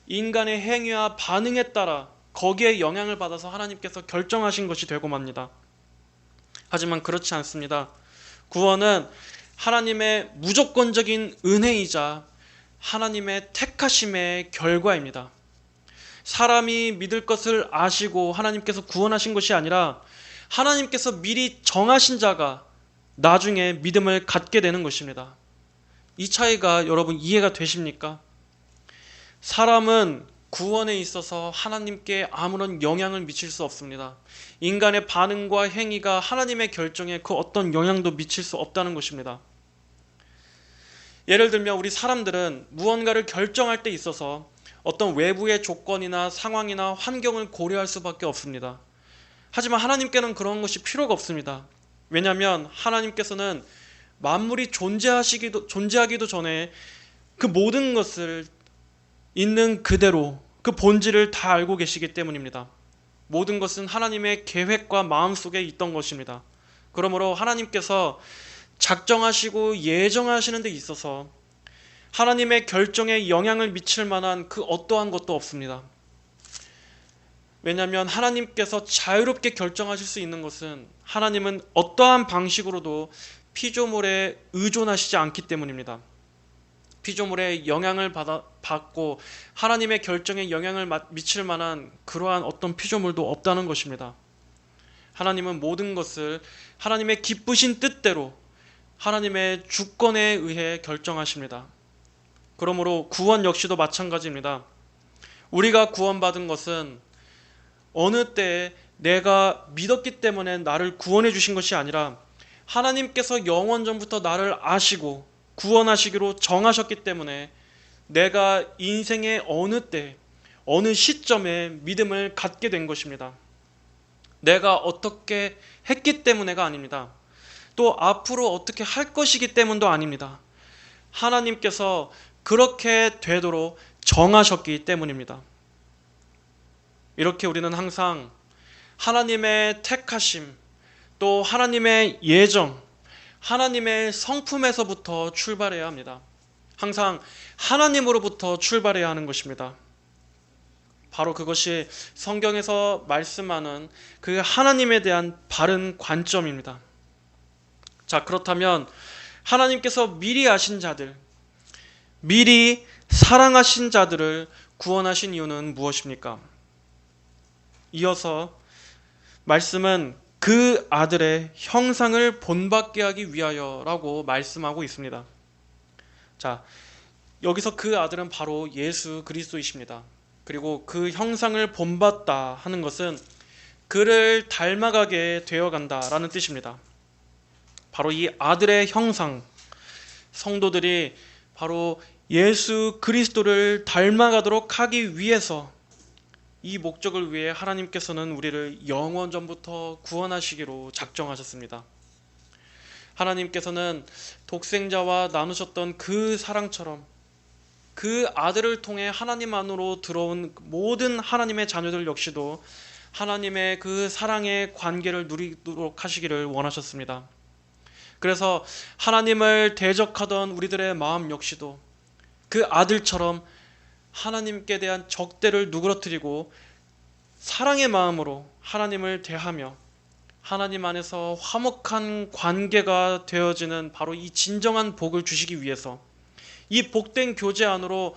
S1: 인간의 행위와 반응에 따라 거기에 영향을 받아서 하나님께서 결정하신 것이 되고 맙니다. 하지만 그렇지 않습니다. 구원은 하나님의 무조건적인 은혜이자 하나님의 택하심의 결과입니다. 사람이 믿을 것을 아시고 하나님께서 구원하신 것이 아니라 하나님께서 미리 정하신 자가 나중에 믿음을 갖게 되는 것입니다. 이 차이가 여러분 이해가 되십니까? 사람은 구원에 있어서 하나님께 아무런 영향을 미칠 수 없습니다. 인간의 반응과 행위가 하나님의 결정에 그 어떤 영향도 미칠 수 없다는 것입니다. 예를 들면 우리 사람들은 무언가를 결정할 때 있어서 어떤 외부의 조건이나 상황이나 환경을 고려할 수밖에 없습니다. 하지만 하나님께는 그런 것이 필요가 없습니다. 왜냐하면 하나님께서는 만물이 존재하기도 전에 그 모든 것을 있는 그대로 그 본질을 다 알고 계시기 때문입니다. 모든 것은 하나님의 계획과 마음속에 있던 것입니다. 그러므로 하나님께서 작정하시고 예정하시는 데 있어서 하나님의 결정에 영향을 미칠 만한 그 어떠한 것도 없습니다. 왜냐하면 하나님께서 자유롭게 결정하실 수 있는 것은 하나님은 어떠한 방식으로도 피조물에 의존하시지 않기 때문입니다. 피조물의 영향을 받고 하나님의 결정에 영향을 미칠 만한 그러한 어떤 피조물도 없다는 것입니다. 하나님은 모든 것을 하나님의 기쁘신 뜻대로 하나님의 주권에 의해 결정하십니다. 그러므로 구원 역시도 마찬가지입니다. 우리가 구원받은 것은 어느 때에 내가 믿었기 때문에 나를 구원해 주신 것이 아니라 하나님께서 영원전부터 나를 아시고 구원하시기로 정하셨기 때문에 내가 인생의 어느 때, 어느 시점에 믿음을 갖게 된 것입니다. 내가 어떻게 했기 때문에가 아닙니다. 또 앞으로 어떻게 할 것이기 때문도 아닙니다. 하나님께서 그렇게 되도록 정하셨기 때문입니다. 이렇게 우리는 항상 하나님의 택하심, 또 하나님의 예정, 하나님의 성품에서부터 출발해야 합니다. 항상 하나님으로부터 출발해야 하는 것입니다. 바로 그것이 성경에서 말씀하는 그 하나님에 대한 바른 관점입니다. 자, 그렇다면 하나님께서 미리 아신 자들, 미리 사랑하신 자들을 구원하신 이유는 무엇입니까? 이어서 말씀은 그 아들의 형상을 본받게 하기 위하여라고 말씀하고 있습니다. 자, 여기서 그 아들은 바로 예수 그리스도이십니다. 그리고 그 형상을 본받다 하는 것은 그를 닮아가게 되어간다라는 뜻입니다. 바로 이 아들의 형상, 성도들이 바로 예수 그리스도를 닮아가도록 하기 위해서, 이 목적을 위해 하나님께서는 우리를 영원전부터 구원하시기로 작정하셨습니다. 하나님께서는 독생자와 나누셨던 그 사랑처럼 그 아들을 통해 하나님 안으로 들어온 모든 하나님의 자녀들 역시도 하나님의 그 사랑의 관계를 누리도록 하시기를 원하셨습니다. 그래서 하나님을 대적하던 우리들의 마음 역시도 그 아들처럼 하나님께 대한 적대를 누그러뜨리고 사랑의 마음으로 하나님을 대하며 하나님 안에서 화목한 관계가 되어지는 바로 이 진정한 복을 주시기 위해서, 이 복된 교제 안으로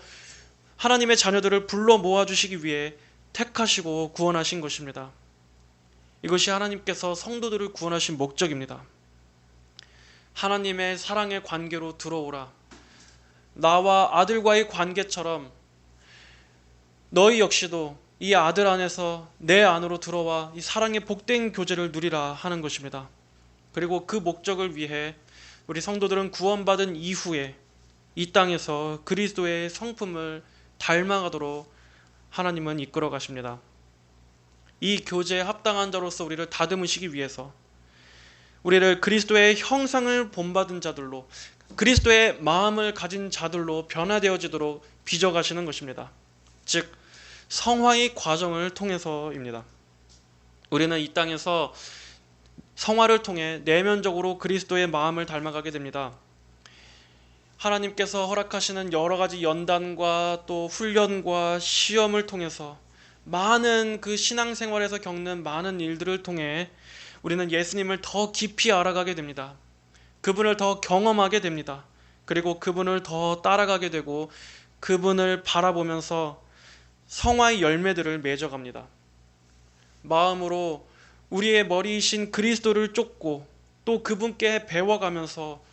S1: 하나님의 자녀들을 불러 모아주시기 위해 택하시고 구원하신 것입니다. 이것이 하나님께서 성도들을 구원하신 목적입니다. 하나님의 사랑의 관계로 들어오라. 나와 아들과의 관계처럼 너희 역시도 이 아들 안에서 내 안으로 들어와 이 사랑의 복된 교제를 누리라 하는 것입니다. 그리고 그 목적을 위해 우리 성도들은 구원받은 이후에 이 땅에서 그리스도의 성품을 닮아가도록 하나님은 이끌어 가십니다. 이 교제에 합당한 자로서 우리를 다듬으시기 위해서 우리를 그리스도의 형상을 본받은 자들로, 그리스도의 마음을 가진 자들로 변화되어지도록 빚어가시는 것입니다. 즉 성화의 과정을 통해서입니다. 우리는 이 땅에서 성화를 통해 내면적으로 그리스도의 마음을 닮아가게 됩니다. 하나님께서 허락하시는 여러 가지 연단과 또 훈련과 시험을 통해서 많은 그 신앙생활에서 겪는 많은 일들을 통해 우리는 예수님을 더 깊이 알아가게 됩니다. 그분을 더 경험하게 됩니다. 그리고 그분을 더 따라가게 되고 그분을 바라보면서 성화의 열매들을 맺어갑니다. 마음으로 우리의 머리이신 그리스도를 쫓고 또 그분께 배워가면서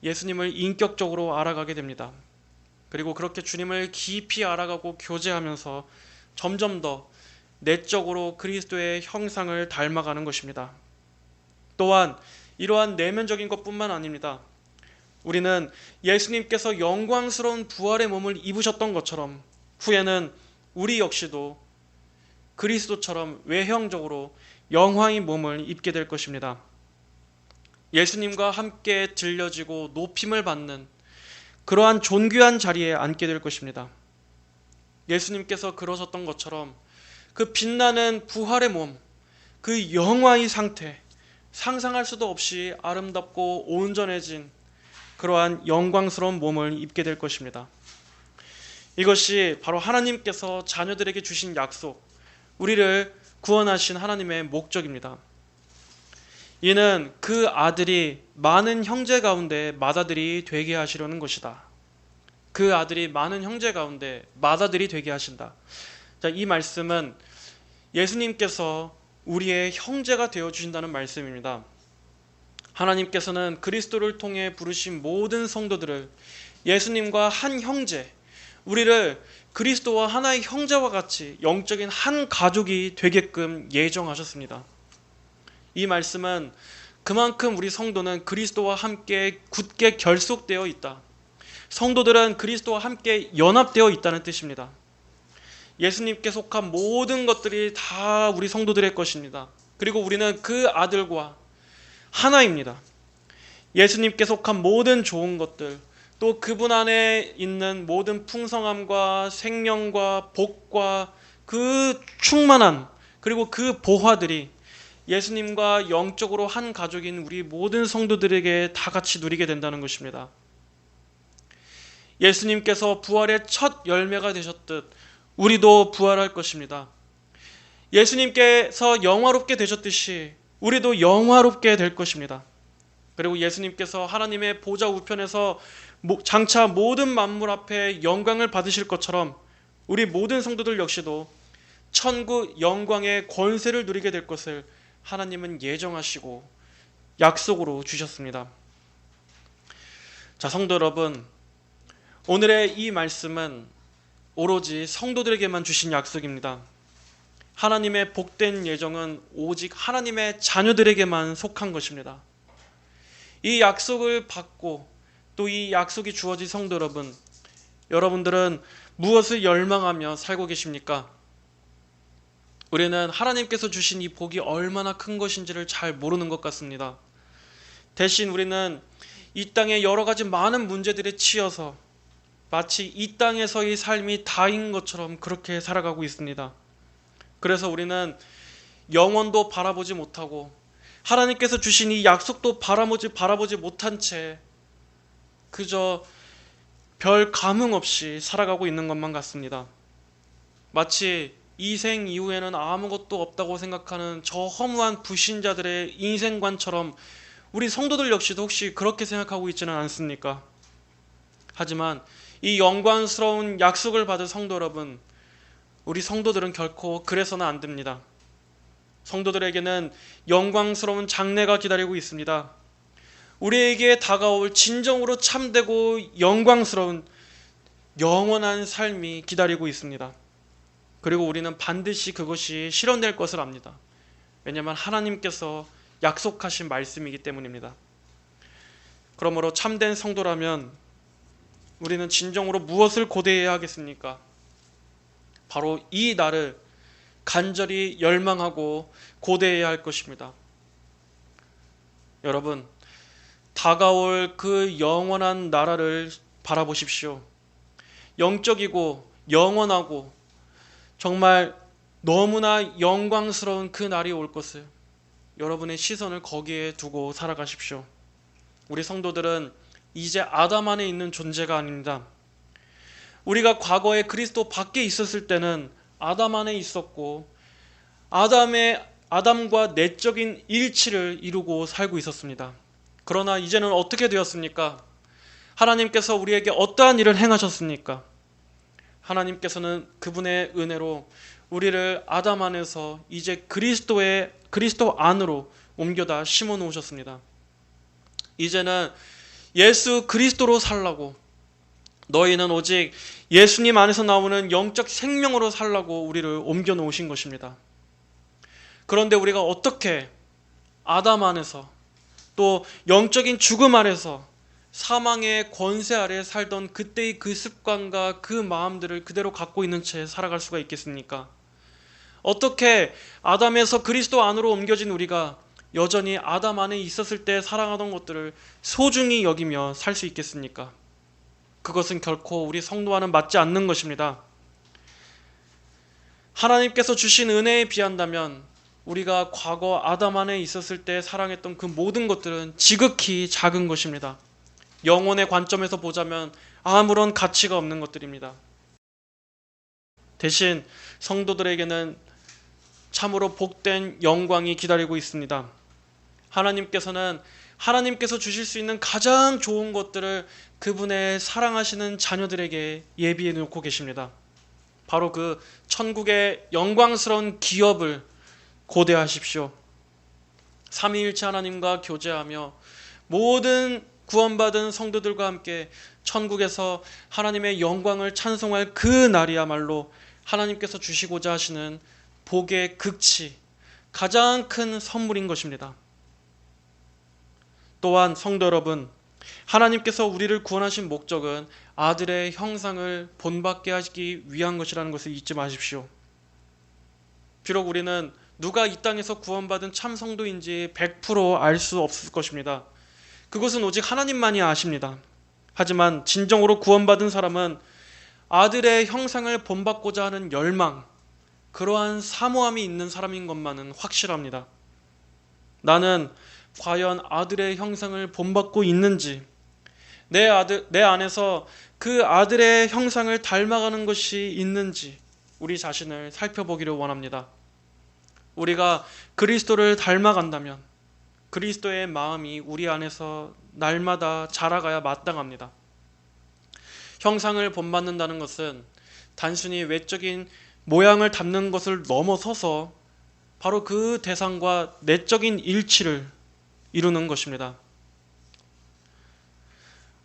S1: 예수님을 인격적으로 알아가게 됩니다. 그리고 그렇게 주님을 깊이 알아가고 교제하면서 점점 더 내적으로 그리스도의 형상을 닮아가는 것입니다. 또한 이러한 내면적인 것뿐만 아닙니다. 우리는 예수님께서 영광스러운 부활의 몸을 입으셨던 것처럼 후에는 우리 역시도 그리스도처럼 외형적으로 영화의 몸을 입게 될 것입니다. 예수님과 함께 들려지고 높임을 받는 그러한 존귀한 자리에 앉게 될 것입니다. 예수님께서 그러셨던 것처럼 그 빛나는 부활의 몸, 그 영화의 상태, 상상할 수도 없이 아름답고 온전해진 그러한 영광스러운 몸을 입게 될 것입니다. 이것이 바로 하나님께서 자녀들에게 주신 약속, 우리를 구원하신 하나님의 목적입니다. 이는 그 아들이 많은 형제 가운데 맏아들이 되게 하시려는 것이다. 그 아들이 많은 형제 가운데 맏아들이 되게 하신다. 자, 이 말씀은 예수님께서 우리의 형제가 되어 주신다는 말씀입니다. 하나님께서는 그리스도를 통해 부르신 모든 성도들을 예수님과 한 형제, 우리를 그리스도와 하나의 형제와 같이 영적인 한 가족이 되게끔 예정하셨습니다. 이 말씀은 그만큼 우리 성도는 그리스도와 함께 굳게 결속되어 있다. 성도들은 그리스도와 함께 연합되어 있다는 뜻입니다. 예수님께 속한 모든 것들이 다 우리 성도들의 것입니다. 그리고 우리는 그 아들과 하나입니다. 예수님께 속한 모든 좋은 것들, 또 그분 안에 있는 모든 풍성함과 생명과 복과 그 충만함, 그리고 그 보화들이 예수님과 영적으로 한 가족인 우리 모든 성도들에게 다 같이 누리게 된다는 것입니다. 예수님께서 부활의 첫 열매가 되셨듯 우리도 부활할 것입니다. 예수님께서 영화롭게 되셨듯이 우리도 영화롭게 될 것입니다. 그리고 예수님께서 하나님의 보좌 우편에서 장차 모든 만물 앞에 영광을 받으실 것처럼 우리 모든 성도들 역시도 천국 영광의 권세를 누리게 될 것을 하나님은 예정하시고 약속으로 주셨습니다. 자, 성도 여러분, 오늘의 이 말씀은 오로지 성도들에게만 주신 약속입니다. 하나님의 복된 예정은 오직 하나님의 자녀들에게만 속한 것입니다. 이 약속을 받고 또 이 약속이 주어진 성도 여러분, 여러분들은 무엇을 열망하며 살고 계십니까? 우리는 하나님께서 주신 이 복이 얼마나 큰 것인지를 잘 모르는 것 같습니다. 대신 우리는 이 땅의 여러 가지 많은 문제들에 치여서 마치 이 땅에서의 삶이 다인 것처럼 그렇게 살아가고 있습니다. 그래서 우리는 영원도 바라보지 못하고 하나님께서 주신 이 약속도 바라보지 못한 채 그저 별 감흥 없이 살아가고 있는 것만 같습니다. 마치 이 생 이후에는 아무것도 없다고 생각하는 저 허무한 불신자들의 인생관처럼 우리 성도들 역시도 혹시 그렇게 생각하고 있지는 않습니까? 하지만 이 영광스러운 약속을 받은 성도 여러분, 우리 성도들은 결코 그래서는 안 됩니다. 성도들에게는 영광스러운 장래가 기다리고 있습니다. 우리에게 다가올 진정으로 참되고 영광스러운 영원한 삶이 기다리고 있습니다. 그리고 우리는 반드시 그것이 실현될 것을 압니다. 왜냐하면 하나님께서 약속하신 말씀이기 때문입니다. 그러므로 참된 성도라면 우리는 진정으로 무엇을 고대해야 하겠습니까? 바로 이 날을 간절히 열망하고 고대해야 할 것입니다. 여러분, 다가올 그 영원한 나라를 바라보십시오. 영적이고 영원하고 정말 너무나 영광스러운 그 날이 올 것을 여러분의 시선을 거기에 두고 살아가십시오. 우리 성도들은 이제 아담 안에 있는 존재가 아닙니다. 우리가 과거에 그리스도 밖에 있었을 때는 아담 안에 있었고 아담과 내적인 일치를 이루고 살고 있었습니다. 그러나 이제는 어떻게 되었습니까? 하나님께서 우리에게 어떠한 일을 행하셨습니까? 하나님께서는 그분의 은혜로 우리를 아담 안에서 이제 그리스도 안으로 옮겨다 심어 놓으셨습니다. 이제는 예수 그리스도로 살라고, 너희는 오직 예수님 안에서 나오는 영적 생명으로 살라고 우리를 옮겨 놓으신 것입니다. 그런데 우리가 어떻게 아담 안에서 또 영적인 죽음 아래서 사망의 권세 아래 살던 그때의 그 습관과 그 마음들을 그대로 갖고 있는 채 살아갈 수가 있겠습니까? 어떻게 아담에서 그리스도 안으로 옮겨진 우리가 여전히 아담 안에 있었을 때 사랑하던 것들을 소중히 여기며 살 수 있겠습니까? 그것은 결코 우리 성도와는 맞지 않는 것입니다. 하나님께서 주신 은혜에 비한다면 우리가 과거 아담 안에 있었을 때 사랑했던 그 모든 것들은 지극히 작은 것입니다. 영혼의 관점에서 보자면 아무런 가치가 없는 것들입니다. 대신 성도들에게는 참으로 복된 영광이 기다리고 있습니다. 하나님께서 주실 수 있는 가장 좋은 것들을 그분의 사랑하시는 자녀들에게 예비해 놓고 계십니다. 바로 그 천국의 영광스러운 기업을 고대하십시오. 삼위일체 하나님과 교제하며 모든 구원받은 성도들과 함께 천국에서 하나님의 영광을 찬송할 그 날이야말로 하나님께서 주시고자 하시는 복의 극치, 가장 큰 선물인 것입니다. 또한 성도 여러분, 하나님께서 우리를 구원하신 목적은 아들의 형상을 본받게 하기 위한 것이라는 것을 잊지 마십시오. 비록 우리는 누가 이 땅에서 구원받은 참 성도인지 100% 알 수 없을 것입니다. 그것은 오직 하나님만이 아십니다. 하지만 진정으로 구원받은 사람은 아들의 형상을 본받고자 하는 열망, 그러한 사모함이 있는 사람인 것만은 확실합니다. 나는 과연 아들의 형상을 본받고 있는지, 내 안에서 그 아들의 형상을 닮아가는 것이 있는지 우리 자신을 살펴보기를 원합니다. 우리가 그리스도를 닮아간다면 그리스도의 마음이 우리 안에서 날마다 자라가야 마땅합니다. 형상을 본받는다는 것은 단순히 외적인 모양을 담는 것을 넘어서서 바로 그 대상과 내적인 일치를 이루는 것입니다.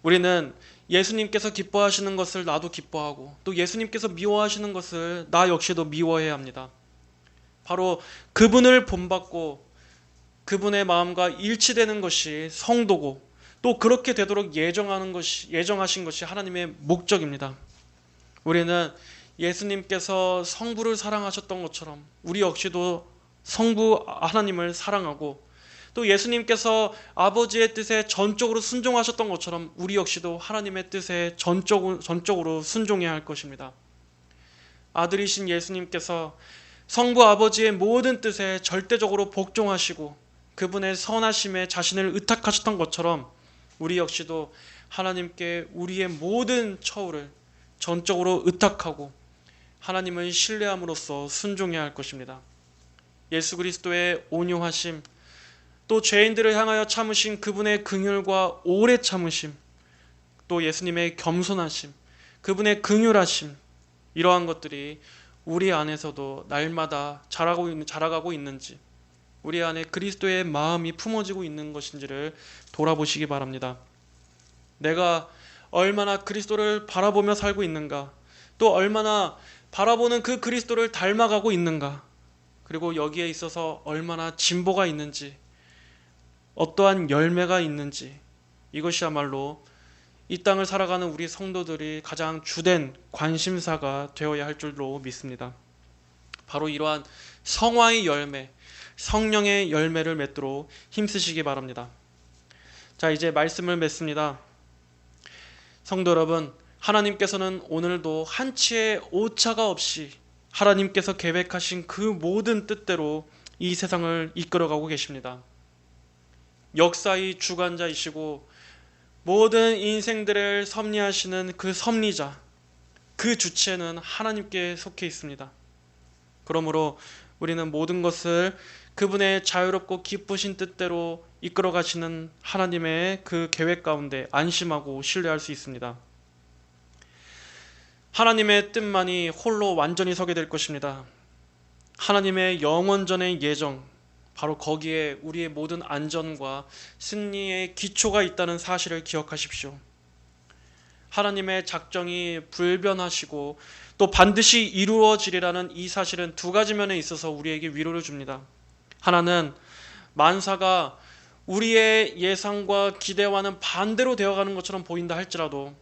S1: 우리는 예수님께서 기뻐하시는 것을 나도 기뻐하고 또 예수님께서 미워하시는 것을 나 역시도 미워해야 합니다. 바로 그분을 본받고 그분의 마음과 일치되는 것이 성도고 또 그렇게 되도록 예정하신 것이 하나님의 목적입니다. 우리는 예수님께서 성부를 사랑하셨던 것처럼 우리 역시도 성부 하나님을 사랑하고 또 예수님께서 아버지의 뜻에 전적으로 순종하셨던 것처럼 우리 역시도 하나님의 뜻에 전적으로 순종해야 할 것입니다. 아들이신 예수님께서 성부 아버지의 모든 뜻에 절대적으로 복종하시고 그분의 선하심에 자신을 의탁하셨던 것처럼 우리 역시도 하나님께 우리의 모든 처우를 전적으로 의탁하고 하나님을 신뢰함으로써 순종해야 할 것입니다. 예수 그리스도의 온유하심, 또 죄인들을 향하여 참으신 그분의 긍휼과 오래 참으심, 또 예수님의 겸손하심, 그분의 긍휼하심, 이러한 것들이 우리 안에서도 날마다 자라가고 있는지, 우리 안에 그리스도의 마음이 품어지고 있는 것인지를 돌아보시기 바랍니다. 내가 얼마나 그리스도를 바라보며 살고 있는가, 또 얼마나 바라보는 그 그리스도를 닮아가고 있는가, 그리고 여기에 있어서 얼마나 진보가 있는지, 어떠한 열매가 있는지, 이것이야말로 이 땅을 살아가는 우리 성도들이 가장 주된 관심사가 되어야 할 줄로 믿습니다. 바로 이러한 성화의 열매, 성령의 열매를 맺도록 힘쓰시기 바랍니다. 자, 이제 말씀을 맺습니다. 성도 여러분, 하나님께서는 오늘도 한치의 오차가 없이 하나님께서 계획하신 그 모든 뜻대로 이 세상을 이끌어가고 계십니다. 역사의 주관자이시고 모든 인생들을 섭리하시는 그 섭리자, 그 주체는 하나님께 속해 있습니다. 그러므로 우리는 모든 것을 그분의 자유롭고 기쁘신 뜻대로 이끌어 가시는 하나님의 그 계획 가운데 안심하고 신뢰할 수 있습니다. 하나님의 뜻만이 홀로 완전히 서게 될 것입니다. 하나님의 영원전의 예정, 바로 거기에 우리의 모든 안전과 승리의 기초가 있다는 사실을 기억하십시오. 하나님의 작정이 불변하시고 또 반드시 이루어지리라는 이 사실은 두 가지 면에 있어서 우리에게 위로를 줍니다. 하나는 만사가 우리의 예상과 기대와는 반대로 되어가는 것처럼 보인다 할지라도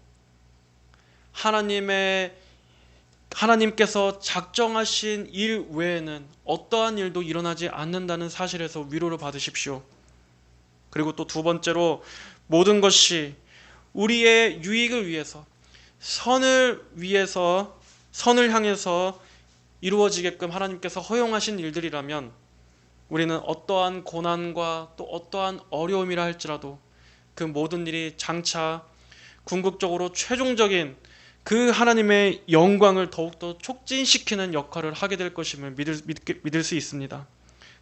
S1: 하나님께서 작정하신 일 외에는 어떠한 일도 일어나지 않는다는 사실에서 위로를 받으십시오. 그리고 또 두 번째로 모든 것이 우리의 유익을 위해서 선을 향해서 이루어지게끔 하나님께서 허용하신 일들이라면 우리는 어떠한 고난과 또 어떠한 어려움이라 할지라도 그 모든 일이 장차 궁극적으로 최종적인 그 하나님의 영광을 더욱더 촉진시키는 역할을 하게 될 것임을 믿을 수 있습니다.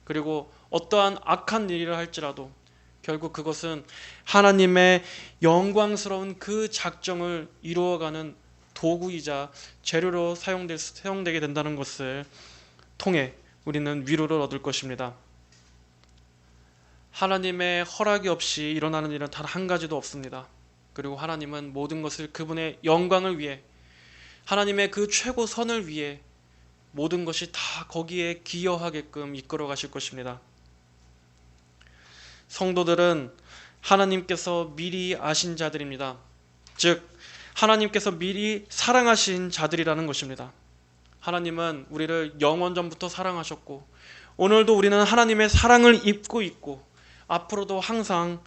S1: 그리고 어떠한 악한 일을 할지라도 결국 그것은 하나님의 영광스러운 그 작정을 이루어가는 도구이자 재료로 사용되게 된다는 것을 통해 우리는 위로를 얻을 것입니다. 하나님의 허락이 없이 일어나는 일은 단 한 가지도 없습니다. 그리고 하나님은 모든 것을 그분의 영광을 위해, 하나님의 그 최고 선을 위해 모든 것이 다 거기에 기여하게끔 이끌어 가실 것입니다. 성도들은 하나님께서 미리 아신 자들입니다. 즉 하나님께서 미리 사랑하신 자들이라는 것입니다. 하나님은 우리를 영원전부터 사랑하셨고 오늘도 우리는 하나님의 사랑을 입고 있고 앞으로도 항상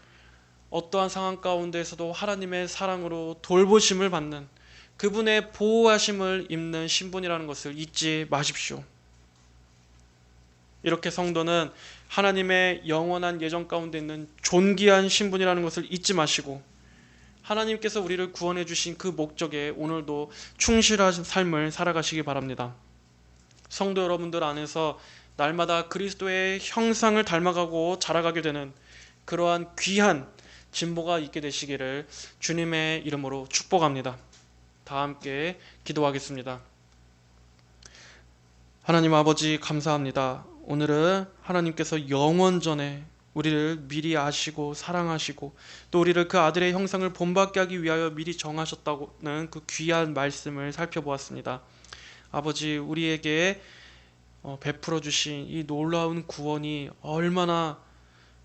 S1: 어떠한 상황 가운데에서도 하나님의 사랑으로 돌보심을 받는 그분의 보호하심을 입는 신분이라는 것을 잊지 마십시오. 이렇게 성도는 하나님의 영원한 예정 가운데 있는 존귀한 신분이라는 것을 잊지 마시고 하나님께서 우리를 구원해 주신 그 목적에 오늘도 충실한 삶을 살아가시기 바랍니다. 성도 여러분들 안에서 날마다 그리스도의 형상을 닮아가고 자라가게 되는 그러한 귀한 진보가 있게 되시기를 주님의 이름으로 축복합니다. 다 함께 기도하겠습니다. 하나님 아버지 감사합니다. 오늘은 하나님께서 영원전에 우리를 미리 아시고 사랑하시고 또 우리를 그 아들의 형상을 본받게 하기 위하여 미리 정하셨다는 그 귀한 말씀을 살펴보았습니다. 아버지 우리에게 베풀어 주신 이 놀라운 구원이 얼마나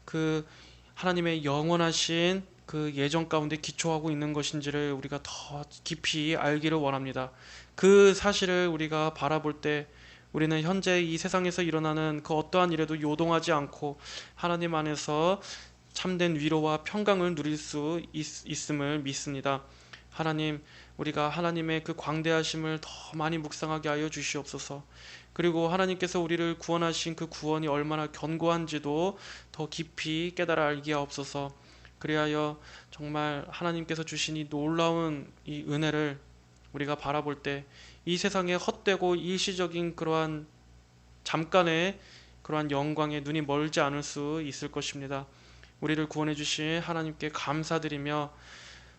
S1: 그 하나님의 영원하신 그 예정 가운데 기초하고 있는 것인지를 우리가 더 깊이 알기를 원합니다. 그 사실을 우리가 바라볼 때 우리는 현재 이 세상에서 일어나는 그 어떠한 일에도 요동하지 않고 하나님 안에서 참된 위로와 평강을 누릴 수 있음을 믿습니다. 하나님, 우리가 하나님의 그 광대하심을 더 많이 묵상하게 하여 주시옵소서. 그리고 하나님께서 우리를 구원하신 그 구원이 얼마나 견고한지도 더 깊이 깨달아 알게 하옵소서. 그리하여 정말 하나님께서 주신 이 놀라운 이 은혜를 우리가 바라볼 때 이 세상에 헛되고 일시적인 그러한 잠깐의 그러한 영광에 눈이 멀지 않을 수 있을 것입니다. 우리를 구원해 주신 하나님께 감사드리며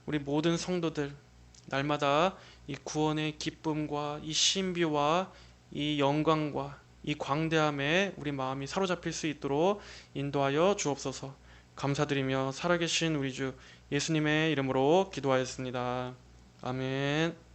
S1: 우리 모든 성도들 날마다 이 구원의 기쁨과 이 신비와 이 영광과 이 광대함에 우리 마음이 사로잡힐 수 있도록 인도하여 주옵소서. 감사드리며 살아계신 우리 주 예수님의 이름으로 기도하였습니다. 아멘.